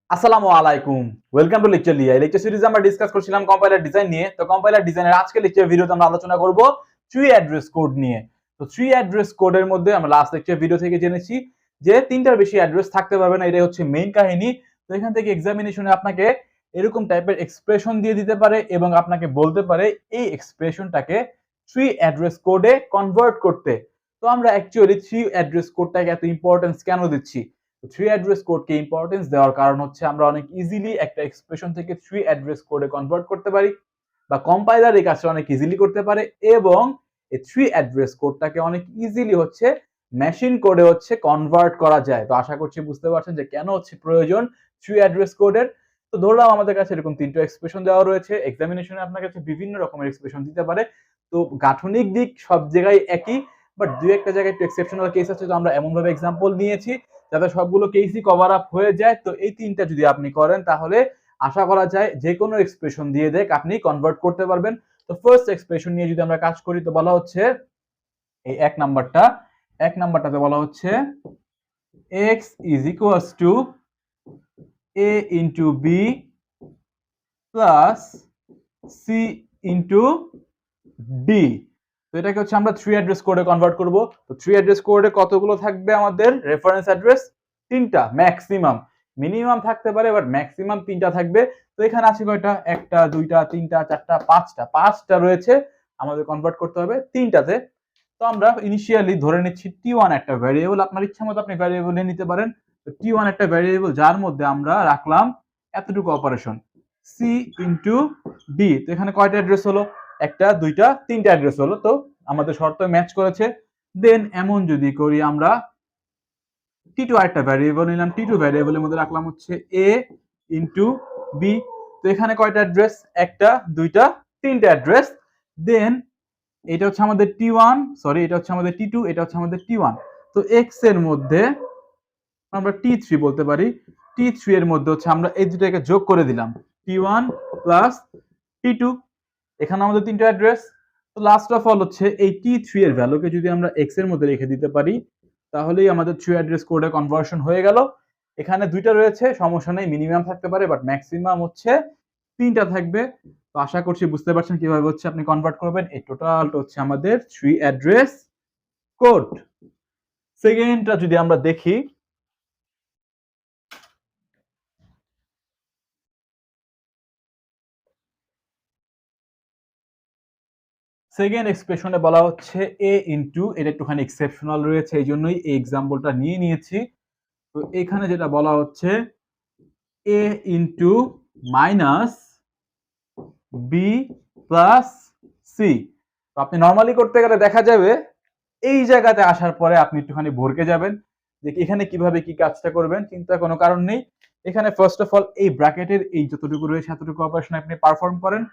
আসসালামু আলাইকুম, welcome to লেকচারলিয়া। এই লেকচার সিরিজে আমরা ডিসকাস করছিলাম কম্পাইলার ডিজাইন নিয়ে। তো কম্পাইলার ডিজাইনের আজকে লেকচার ভিডিওতে আমরা আলোচনা করব ট্রি অ্যাড্রেস কোড নিয়ে। তো ট্রি অ্যাড্রেস কোডের মধ্যে আমরা লাস্ট লেকচার ভিডিও থেকে জেনেছি যে তিনটার বেশি অ্যাড্রেস থাকতে পারবে না, এটাই হচ্ছে মেইন কাহিনী। তো এখান থেকে এক্সামিনেশনে আপনাকে এরকম টাইপের এক্সপ্রেশন দিয়ে দিতে পারে এবং আপনাকে বলতে পারে এই এক্সপ্রেশনটাকে ট্রি অ্যাড্রেস কোডে কনভার্ট করতে। তো আমরা অ্যাকচুয়ালি থ্রি অ্যাড্রেস কোডটাকে এত ইম্পর্টেন্স কেন দিচ্ছি? থ্রি অ্যাড্রেস কোডকে ইম্পর্টেন্স দেওয়ার কারণ হচ্ছে আমরা অনেক ইজিলি একটা এক্সপ্রেশন থেকে থ্রি অ্যাড্রেস কোডে কনভার্ট করতে পারি, বা কম্পাইলার এই কাজটা অনেক ইজিলি করতে পারে, এবং এই থ্রি অ্যাড্রেস কোডটাকে অনেক ইজিলি হচ্ছে মেশিন কোডে হচ্ছে কনভার্ট করা যায়। তো আশা করছি বুঝতে পারছেন যে কেন হচ্ছে প্রয়োজন থ্রি অ্যাড্রেস কোডের। তো ধরলাম আমাদের কাছে এরকম তিনটা এক্সপ্রেশন দেওয়া রয়েছে, এক্সামিনেশনে আপনার কাছে বিভিন্ন রকমের এক্সপ্রেশন দিতে পারে। তো গাঠনিক দিক সব জায়গায় একই, বাট দুই একটা জায়গায় একটু এক্সেপশনাল কেস আছে। তো আমরা এমন ভাবে এক্সাম্পল নিয়েছি যাতে সবগুলো কেসই কভার আপ হয়ে যায়। তো এই তিনটা যদি আপনি করেন তাহলে আশা করা যায় যে কোনো এক্সপ্রেশন দিয়ে দেখ আপনি কনভার্ট করতে পারবেন। তো ফার্স্ট এক্সপ্রেশন নিয়ে যদি আমরা কাজ করি তো বলা হচ্ছে এই এক নাম্বারটাতে বলা হচ্ছে x is equals to a into b plus c into d। তো এটাকে হচ্ছে আমরা থ্রি অ্যাড্রেস কোডে কনভার্ট করব। তো থ্রি অ্যাড্রেস কোডে কতগুলো থাকবে? আমাদের রেফারেন্স অ্যাড্রেস তিনটা ম্যাক্সিমাম, মিনিমাম থাকতে পারে বাট ম্যাক্সিমাম তিনটা থাকবে। তো এখানে আছে কয়টা? একটা, দুইটা, তিনটা, চারটা, পাঁচটা রয়েছে। আমাদের কনভার্ট করতে হবে তিনটাতে। তো আমরা ইনিশিয়ালি ধরে নিচ্ছি টি1 একটা ভ্যারিয়েবল, আপনার ইচ্ছা মতো আপনি ভ্যারিয়েবল নিতে পারেন। তো টি1 একটা ভ্যারিয়েবল যার মধ্যে আমরা রাখলাম এতটুকু অপারেশন সি ইন্টু ডি। তো এখানে কয়টা অ্যাড্রেস হলো? একটা, দুইটা, তিনটা অ্যাড্রেস হলো। তো আমাদের শর্ত ম্যাচ করেছে। দেন এমন যদি করি আমরা টি2 আরেকটা ভ্যারিয়েবল নিলাম, টি2 ভ্যারিয়েবলের মধ্যে রাখলাম হচ্ছে এ ইন্টু বি। তো এখানে কয়টা অ্যাড্রেস? একটা, দুইটা, তিনটা অ্যাড্রেস। দেন এটা হচ্ছে আমাদের টি1, সরি এটা হচ্ছে আমাদের টি2, এটা হচ্ছে আমাদের টি1। তো এক্স এর মধ্যে আমরা টি3 বলতে পারি, টি3 এর মধ্যে হচ্ছে আমরা এই দুটাকে যোগ করে দিলাম টি1 প্লাস টি2। এখানে আমাদের তিনটা অ্যাড্রেস। তো লাস্ট অফ অল হচ্ছে এই টি3 এর ভ্যালুকে যদি আমরা এক্স এর মধ্যে রেখে দিতে পারি তাহলেই আমাদের থ্রি অ্যাড্রেস কোডে কনভার্সন হয়ে গেল। এখানে দুইটা রয়েছে, সমস্যা নেই, মিনিমাম থাকতে পারে বাট ম্যাক্সিমাম হচ্ছে তিনটা থাকবে। তো আশা করছি বুঝতে পারছেন কিভাবে হচ্ছে আপনি কনভার্ট করবেন। এই টোটালটা হচ্ছে আমাদের থ্রি অ্যাড্রেস কোড। সেকেন্ডটা যদি আমরা দেখি, সেকেন্ড এক্সপ্রেশনে বলা হচ্ছে এ ইন্টু, এটা একটুখানি এক্সেপশনাল রয়েছে এই জন্যই এই এক্সাম্পলটা নিয়ে নিয়েছি। তো এখানে যেটা বলা হচ্ছে A into minus B plus C. তো আপনি নর্মালি করতে গেলে দেখা যাবে এই জায়গাতে আসার পরে আপনি একটুখানি ভরকে যাবেন যে এখানে কিভাবে কি কাজটা করবেন। চিন্তার কোনো কারণ নেই। এখানে ফার্স্ট অফ অল এই ব্র্যাকেটের এই যতটুকু রয়েছে এতটুকু অপারেশন আপনি পারফর্ম করেন।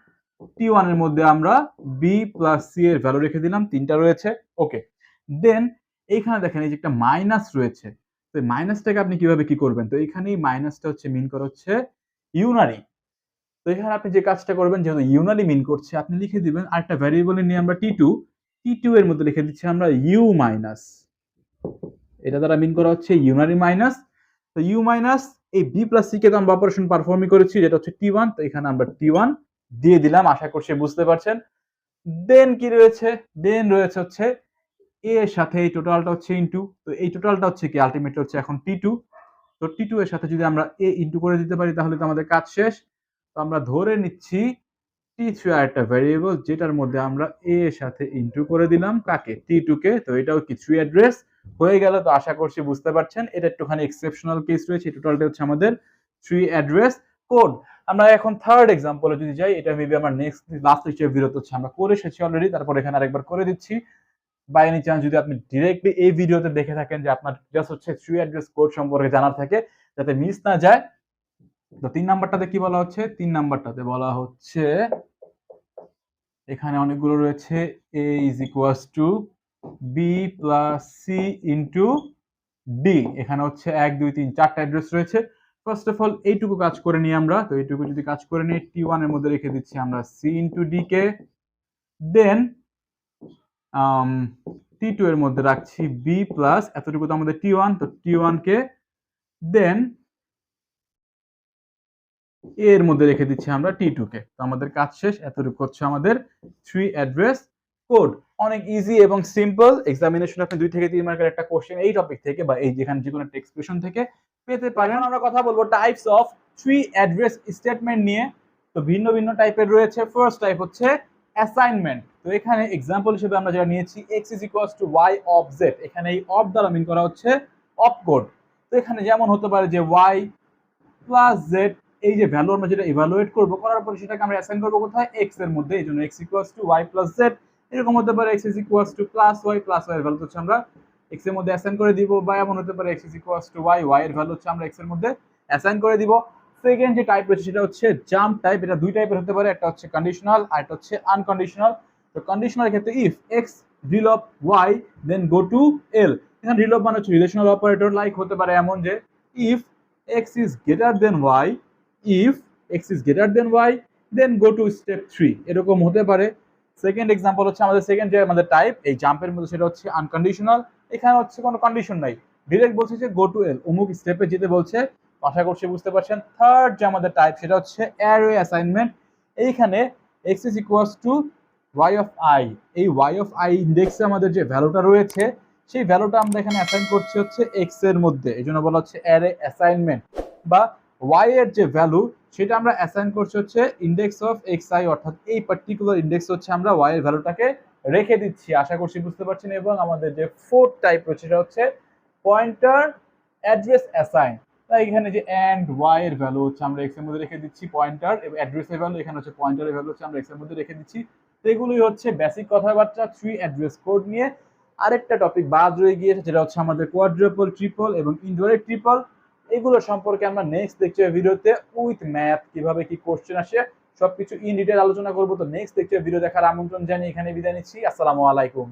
টি1 এর মধ্যে আমরা বি প্লাস সি এর ভ্যালু রেখে দিলাম, তিনটা রয়েছে। ওকে, দেন এইখানে দেখেন এই যে একটা মাইনাস রয়েছে। তো মাইনাসটাকে আপনি কিভাবে কি করবেন? তো এইখানেই মাইনাসটা হচ্ছে মিন করা হচ্ছে ইউনারি। তো এখানে আপনি যে কাজটা করবেন, যেহেতু ইউনারি মিন করছে, আপনি লিখে দিবেন আরেকটা ভ্যারিয়েবল নিয়ে আমরা টি2 এর মধ্যে লিখে দিচ্ছি আমরা ইউ মাইনাস। এটা দ্বারা মিন করা হচ্ছে ইউনারি মাইনাস। তো ইউ মাইনাস এই বি প্লাস সি কে তো আমরা অপারেশন পারফর্মই করেছি, যেটা হচ্ছে টি1। তো এখানে আমরা টি1 দিয়ে দিলাম, আশা করছি বুঝতে পারছেন। দেন কি রয়েছে? দেন রয়েছে হচ্ছে এ এর সাথে এই টোটালটা হচ্ছে ইনটু। তো এই টোটালটা হচ্ছে কি আলটিমেটলি হচ্ছে এখন টি2। তো টি2 এর সাথে যদি আমরা এ ইনটু করে দিতে পারি তাহলে তো আমাদের কাজ শেষ। তো আমরা ধরে নিচ্ছি টি3 আরেকটা ভ্যারিয়েবল যেটার মধ্যে আমরা এ এর সাথে ইনটু করে দিলাম কাকে? টি2 কে। তো এটাও কি থ্রি অ্যাড্রেস হয়ে গেল। তো আশা করছি বুঝতে পারছেন এটা একটুখানি এক্সেপশনাল কেস রয়েছে। টোটালটা হচ্ছে আমাদের থ্রি অ্যাড্রেস কোড। আমরা এখন থার্ড এক্সাম্পলে যদি যাই, এটা মেবি আমার নেক্সট লাস্ট লেকচার ভিডিওতে হচ্ছে আমরা করে এসেছি অলরেডি, তারপর এখানে আরেকবার করে দিচ্ছি। বাই এনি চান্স যদি আপনি ডিরেক্টলি এই ভিডিওতে দেখে থাকেন যে আপনার জাস্ট হচ্ছে থ্রি অ্যাড্রেস কোড সম্পর্কে জানার থাকে যাতে মিস না যায়। তো 3 নাম্বারটাতে কি বলা হচ্ছে? 3 নাম্বারটাতে বলা হচ্ছে এখানে অনেকগুলো রয়েছে a is equals to b plus c into d। এখানে হচ্ছে 1 2 3 4টা অ্যাড্রেস রয়েছে। ফার্স্ট অফ অল এইটুকু কাজ করে নিই আমরা। তো এইটুকু যদি কাজ করে নিই, টি1 এর মধ্যে রেখে দিচ্ছি আমরা c into d কে। দেন টি2 এর মধ্যে রাখছি b প্লাস, এতটুকু তো আমাদের টি1, তো টি1 কে। দেন এর মধ্যে রেখে দিচ্ছি আমরা T2 কে। তো আমাদের কাজ শেষ। এতটুকু হচ্ছে আমাদের 3 অ্যাড্রেস কোড। অনেক ইজি এবং সিম্পল। এক্সামিনেশনে আপনি 2 থেকে 3 মার্কের একটা কোশ্চেন এই টপিক থেকে বা এই যেখানে যেকোনো একটা এক্সপ্রেশন থেকে পেতে পারেন। এখন আমরা কথা বলবো টাইপস অফ 3 অ্যাড্রেস স্টেটমেন্ট নিয়ে। তো ভিন্ন ভিন্ন টাইপের রয়েছে। ফার্স্ট টাইপ হচ্ছে অ্যাসাইনমেন্ট। তো এখানে এক্সাম্পল হিসেবে আমরা যেটা নিয়েছি x y of z। এখানে এই অফ দ্বারা মিন করা হচ্ছে অফ কোড। তো এখানে যেমন হতে পারে যে y প্লাস জেড, এই যে ভ্যালু আমরা যেটা ইভালুয়েট করবো, করার পরে সেটাকে আমরা অ্যাসাইন করবো কোথায়, এক্স এর মধ্যে। এই জন্য X equals to Y plus Z. এরকম হতে পারে X is equals to plus Y এর ভ্যালু হচ্ছে আমরা এক্স এর মধ্যে অ্যাসাইন করে দিব, বা এমন হতে পারে X is equals to Y এর ভ্যালু হচ্ছে আমরা এক্স এর মধ্যে অ্যাসাইন করে দিব। সেকেন্ড যে টাইপ রয়েছে সেটা হচ্ছে জাম্প টাইপ। এটা দুই টাইপের হতে পারে, একটা হচ্ছে কন্ডিশনাল আর একটা হচ্ছে আনকন্ডিশনাল। তো কন্ডিশনাল ক্ষেত্রে if X relieve Y then go to L. এখানে রিলভ মানে হচ্ছে রিলেশনাল অপারেটর। লাইক হতে পারে এমন যে if x is greater than y, if x is greater than y, then go to step 3, এরকম হতে পারে। সেকেন্ড এক্সাম্পল হচ্ছে আমাদের সেকেন্ড যে আমাদের টাইপ এই জাম্পের মধ্যে, সেটা হচ্ছে আনকন্ডিশনাল। এখানে হচ্ছে কোনো কন্ডিশন নাই, ডিরেক্ট বলছে যে গো টু এল, অমুক স্টেপে যেতে বলছে। আশা করছি বুঝতে পারছেন। থার্ড যে আমাদের টাইপ সেটা হচ্ছে অ্যারে অ্যাসাইনমেন্ট। এইখানে x is equals to y of i, এই y of i ইন্ডেক্সে আমাদের যে ভ্যালুটা রয়েছে সেই ভ্যালুটা আমরা এখানে অ্যাসাইন করছি হচ্ছে x এর মধ্যে। এই জন্য বলা হচ্ছে অ্যারে অ্যাসাইনমেন্ট। বা y এর যে ভ্যালু সেটা আমরা অ্যাসাইন করছি হচ্ছে ইন্ডেক্স অফ xi, অর্থাৎ এই পার্টিকুলার ইন্ডেক্স হচ্ছে আমরা y এর ভ্যালুটাকে রেখে দিচ্ছি। আশা করছি বুঝতে পারছেন। এবং আমাদের যে ফোর্থ টাইপ রয়েছে সেটা হচ্ছে পয়েন্টার অ্যাড্রেস অ্যাসাইন। তাই এখানে যে এন্ড y এর ভ্যালু হচ্ছে আমরা x এর মধ্যে রেখে দিচ্ছি, পয়েন্টার এবং অ্যাড্রেসের ভ্যালু এখানে হচ্ছে পয়েন্টারের ভ্যালু হচ্ছে আমরা x এর মধ্যে রেখে দিচ্ছি। তো এগুলোই হচ্ছে বেসিক কথাবার্তা 3 অ্যাড্রেস কোড নিয়ে। আরেকটা টপিক বাদ রয়ে গিয়েছে, যেটা হচ্ছে আমাদের কোয়াড্রাপল, ট্রিপল এবং ইনডাইরেক্ট ট্রিপল। এগুলো সম্পর্কে আমরা নেক্সট লেকচার ভিডিওতে উইথ ম্যাথ কিভাবে কি কোশ্চেন আসে সবকিছু ইন ডিটেইল আলোচনা করব। তো নেক্সট লেকচার ভিডিও দেখার আমন্ত্রণ জানিয়ে এখানে বিদায় নিচ্ছি। আসসালামু আলাইকুম।